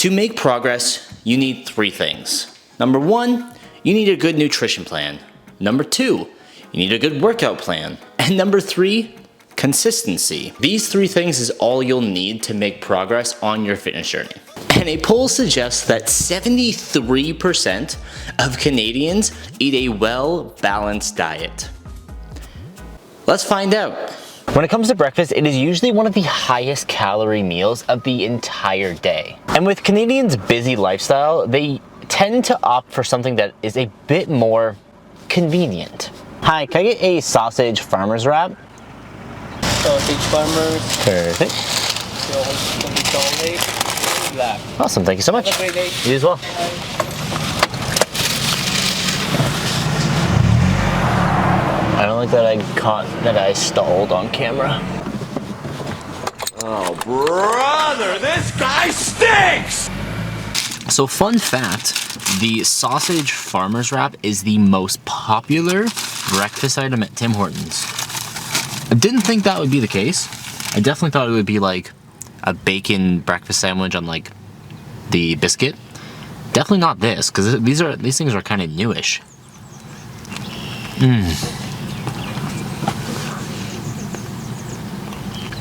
To make progress, you need 3 things. Number 1, you need a good nutrition plan. Number 2, you need a good workout plan. And number 3, consistency. These 3 things is all you'll need to make progress on your fitness journey. And a poll suggests that 73% of Canadians eat a well-balanced diet. Let's find out. When it comes to breakfast, it is usually one of the highest calorie meals of the entire day. And with Canadians' busy lifestyle, they tend to opt for something that is a bit more convenient. Hi, can I get a sausage farmer's wrap? Sausage farmers. Perfect. Awesome, thank you so much. Have a great day. You as well. I don't like that I stalled on camera. Oh, brother, this guy stinks! So fun fact, the sausage farmer's wrap is the most popular breakfast item at Tim Hortons. I didn't think that would be the case. I definitely thought it would be like a bacon breakfast sandwich on like the biscuit. Definitely not this, because these things are kind of newish.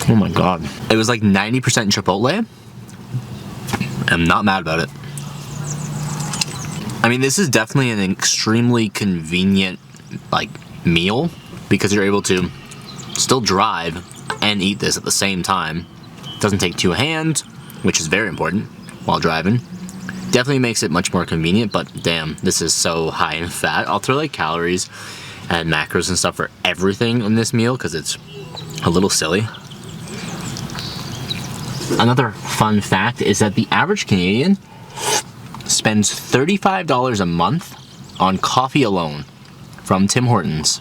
Oh my god. It was like 90% Chipotle. I'm not mad about it. I mean, this is definitely an extremely convenient like meal because you're able to still drive and eat this at the same time. It doesn't take 2 hands, which is very important while driving. Definitely makes it much more convenient, but damn, this is so high in fat. I'll throw like calories and macros and stuff for everything in this meal because it's a little silly. Another fun fact is that the average Canadian spends $35 a month on coffee alone from Tim Hortons,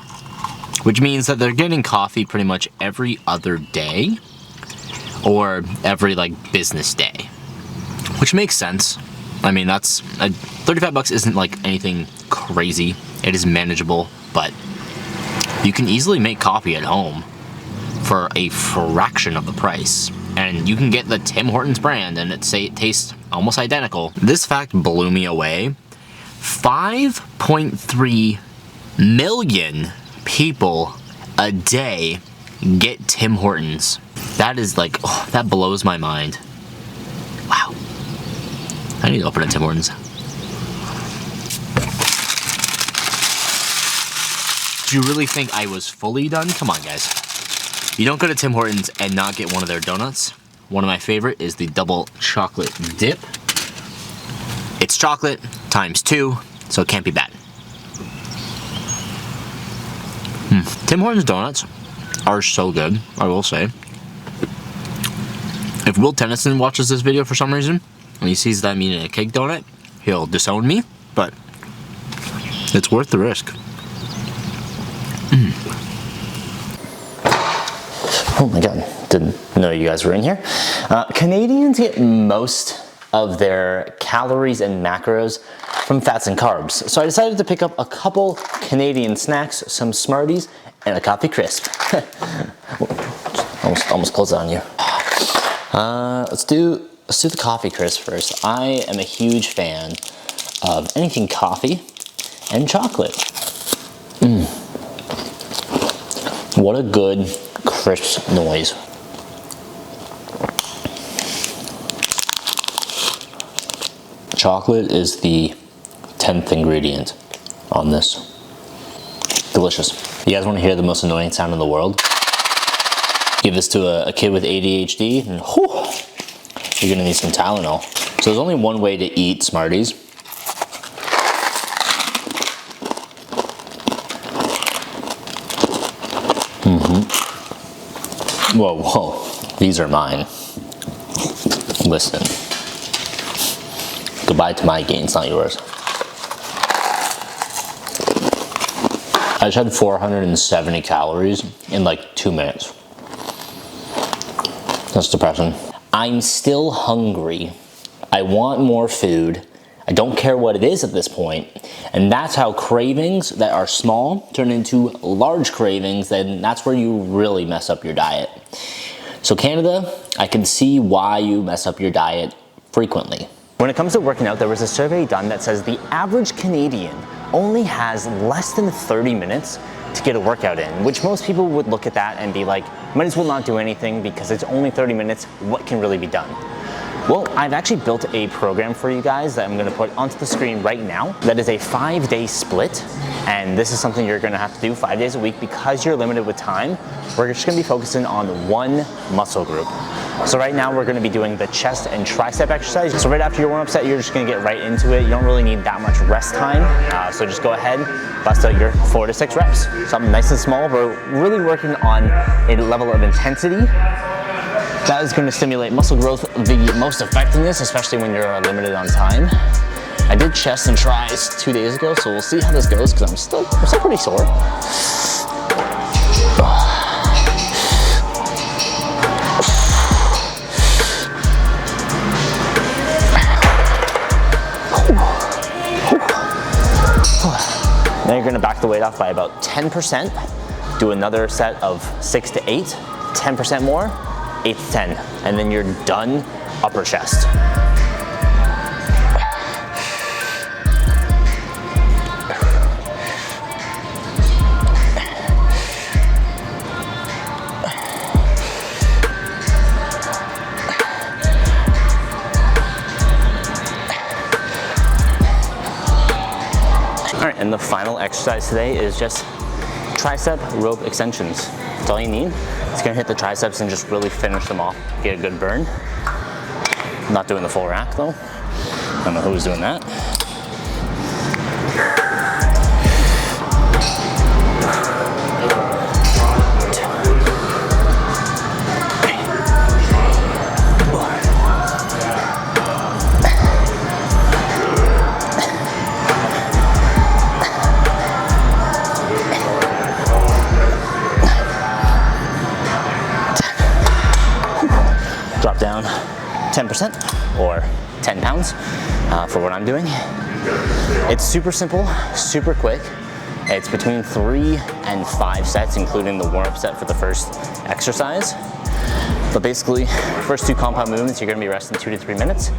which means that they're getting coffee pretty much every other day or every like business day, which makes sense. I mean, that's 35 bucks isn't like anything crazy. It is manageable, but you can easily make coffee at home for a fraction of the price. And you can get the Tim Hortons brand and it tastes almost identical. This fact blew me away. 5.3 million people a day get Tim Hortons. That is like, oh, that blows my mind. Wow. I need to open a Tim Hortons. Do you really think I was fully done? Come on, guys. You don't go to Tim Hortons and not get one of their donuts. One of my favorite is the double chocolate dip. It's chocolate times 2, so it can't be bad. Tim Hortons donuts are so good, I will say. If Will Tennyson watches this video for some reason, and he sees that I'm eating a cake donut, he'll disown me, but it's worth the risk. Oh my god, didn't know you guys were in here. Canadians get most of their calories and macros from fats and carbs. So I decided to pick up a couple Canadian snacks, some Smarties, and a coffee crisp. almost closed on you. Let's do the coffee crisp first. I am a huge fan of anything coffee and chocolate. What a good crisp noise. Chocolate is the 10th ingredient on this. Delicious. You guys want to hear the most annoying sound in the world? Give this to a kid with ADHD and whew, you're gonna need some Tylenol. So there's only one way to eat Smarties. Whoa, these are mine. Listen. Goodbye to my gains, not yours. I just had 470 calories in like 2 minutes. That's depressing. I'm still hungry. I want more food. I don't care what it is at this point. And that's how cravings that are small turn into large cravings, then that's where you really mess up your diet. So Canada, I can see why you mess up your diet frequently. When it comes to working out, there was a survey done that says the average Canadian only has less than 30 minutes to get a workout in, which most people would look at that and be like, might as well not do anything because it's only 30 minutes, what can really be done? Well, I've actually built a program for you guys that I'm gonna put onto the screen right now that is a 5-day split, and this is something you're gonna have to do 5 days a week because you're limited with time. We're just gonna be focusing on one muscle group. So right now we're gonna be doing the chest and tricep exercise. So right after your warm-up set, you're just gonna get right into it. You don't really need that much rest time. So just go ahead, bust out your 4 to 6 reps. Something nice and small. We're really working on a level of intensity that is going to stimulate muscle growth the most effectiveness, especially when you're limited on time. I did chest and tris 2 days ago, so we'll see how this goes because I'm still pretty sore. Now you're going to back the weight off by about 10%. Do another set of 6 to 8, 10% more. 8 to 10, and then you're done upper chest. All right, and the final exercise today is just tricep rope extensions. That's all you need. It's gonna hit the triceps and just really finish them off, get a good burn. I'm not doing the full rack though. I don't know who's doing that. Drop down 10% or 10 pounds for what I'm doing. It's super simple, super quick. It's between 3 and 5 sets, including the warm-up set for the first exercise. But basically, first 2 compound movements, you're gonna be resting 2 to 3 minutes.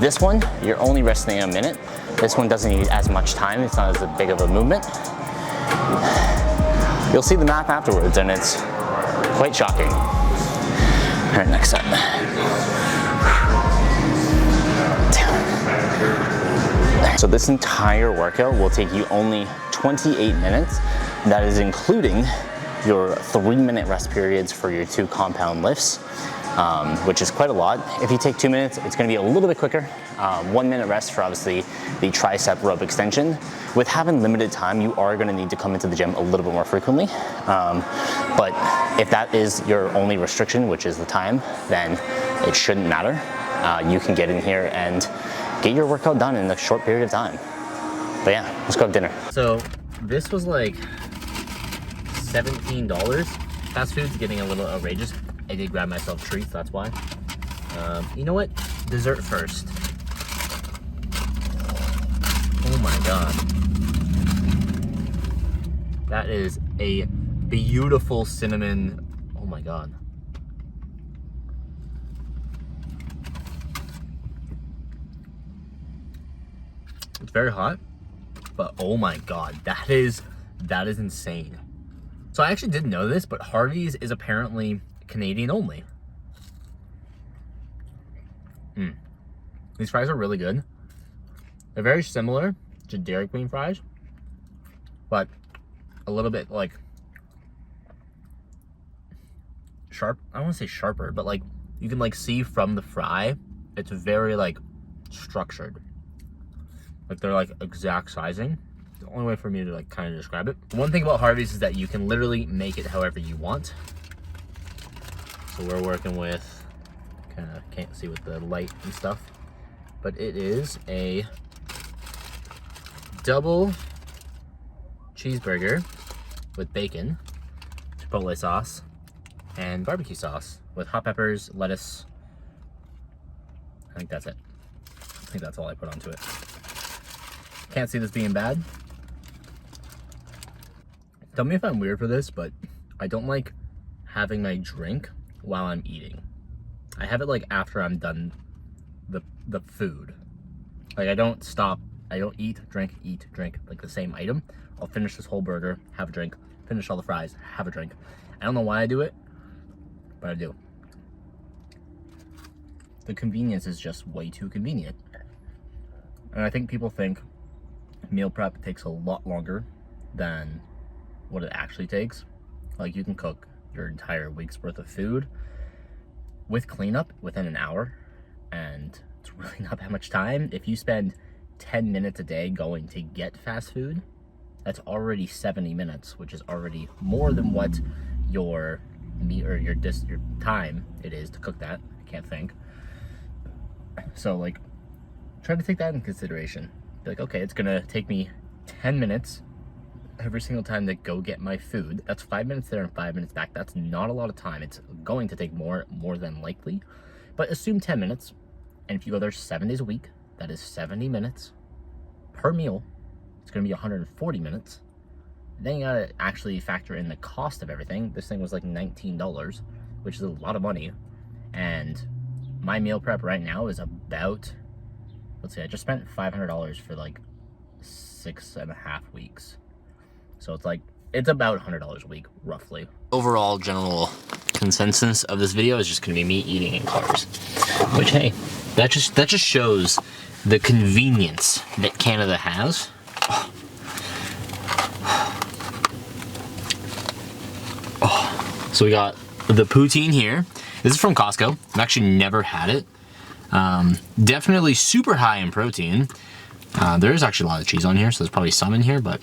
This one, you're only resting a minute. This one doesn't need as much time. It's not as big of a movement. You'll see the math afterwards, and it's quite shocking. All right, next set. So this entire workout will take you only 28 minutes. That is including your 3-minute rest periods for your 2 compound lifts, which is quite a lot. If you take 2 minutes, it's gonna be a little bit quicker. 1 minute rest for obviously the tricep rope extension. With having limited time, you are gonna need to come into the gym a little bit more frequently. But if that is your only restriction, which is the time, then it shouldn't matter. You can get in here and get your workout done in a short period of time. But yeah, let's go have dinner. So this was like $17. Fast food's getting a little outrageous. I did grab myself treats, that's why. You know what? Dessert first. Oh my God. That is a beautiful cinnamon. Oh my God. It's very hot, but oh my God, that is insane. So I actually didn't know this, but Harvey's is apparently Canadian only. These fries are really good. They're very similar to Dairy Queen fries, but a little bit like sharp. I don't want to say sharper, but like you can like see from the fry, it's very like structured. Like they're like exact sizing. The only way for me to like kind of describe it. One thing about Harvey's is that you can literally make it however you want. So we're working with, kind of can't see with the light and stuff, but it is a double cheeseburger with bacon, chipotle sauce, and barbecue sauce with hot peppers, lettuce. I think that's it. I think that's all I put onto it. Can't see this being bad. Tell me if I'm weird for this, but I don't like having my drink while I'm eating. I have it like after I'm done the food. Like, I don't stop. I don't eat, drink, like the same item. I'll finish this whole burger, have a drink, finish all the fries, have a drink. I don't know why I do it, but I do. The convenience is just way too convenient. And I think people think meal prep takes a lot longer than what it actually takes. Like, you can cook your entire week's worth of food with cleanup within an hour, and it's really not that much time. If you spend 10 minutes a day going to get fast food, that's already 70 minutes, which is already more than what your meat or your time it is to cook that. I can't think. So, like, try to take that in consideration. Be like, okay, it's gonna take me 10 minutes every single time to go get my food. That's 5 minutes there and 5 minutes back. That's not a lot of time. It's going to take more than likely, but assume 10 minutes. And if you go there 7 days a week, that is 70 minutes per meal. It's gonna be 140 minutes. Then you gotta actually factor in the cost of everything. This thing was like $19, which is a lot of money. And my meal prep right now is about, let's see, I just spent $500 for like 6.5 weeks. So it's about $100 a week, roughly. Overall general consensus of this video is just gonna be me eating in cars. Which, hey, that just shows the convenience that Canada has. Oh. So we got the poutine here. This is from Costco. I've actually never had it. Definitely super high in protein. There is actually a lot of cheese on here, so there's probably some in here, but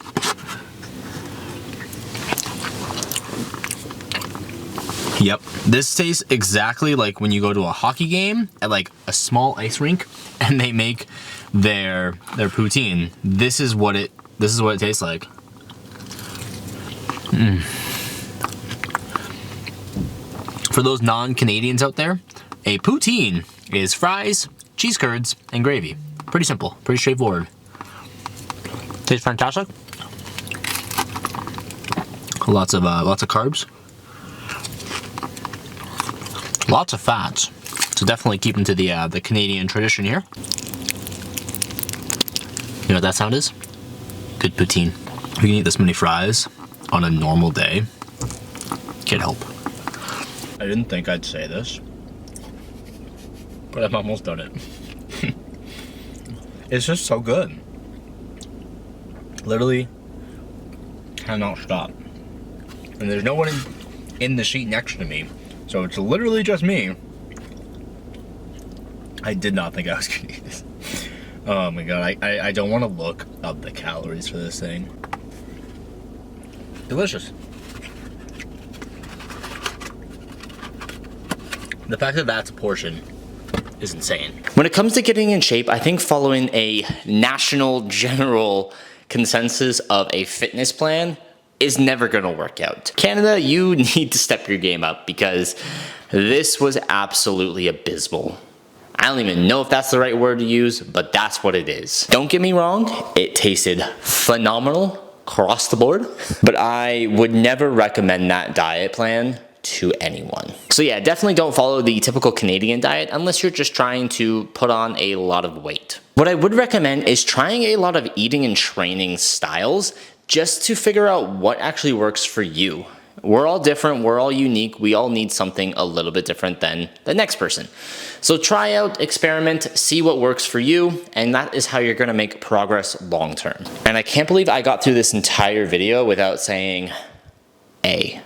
yep, this tastes exactly like when you go to a hockey game at like a small ice rink and they make their poutine. This is what it tastes like. For those non-Canadians out there, a poutine is fries, cheese curds, and gravy. Pretty simple, pretty straightforward. Tastes fantastic. Lots of carbs. Lots of fats. So definitely keeping to the Canadian tradition here. You know what that sound is? Good poutine. You can eat this many fries on a normal day. Can't help. I didn't think I'd say this, but I'm almost done it. It's just so good. Literally cannot stop. And there's no one in the seat next to me, so it's literally just me. I did not think I was gonna eat this. Oh my god, I don't want to look up the calories for this thing. Delicious. The fact that that's a portion is insane. When it comes to getting in shape, I think following a national general consensus of a fitness plan is never gonna work out. Canada, you need to step your game up because this was absolutely abysmal. I don't even know if that's the right word to use, but that's what it is. Don't get me wrong, it tasted phenomenal across the board, but I would never recommend that diet plan to anyone. So yeah, definitely don't follow the typical Canadian diet unless you're just trying to put on a lot of weight. What I would recommend is trying a lot of eating and training styles just to figure out what actually works for you. We're all different, we're all unique, we all need something a little bit different than the next person. So try out, experiment, see what works for you, and that is how you're gonna make progress long term. And I can't believe I got through this entire video without saying A.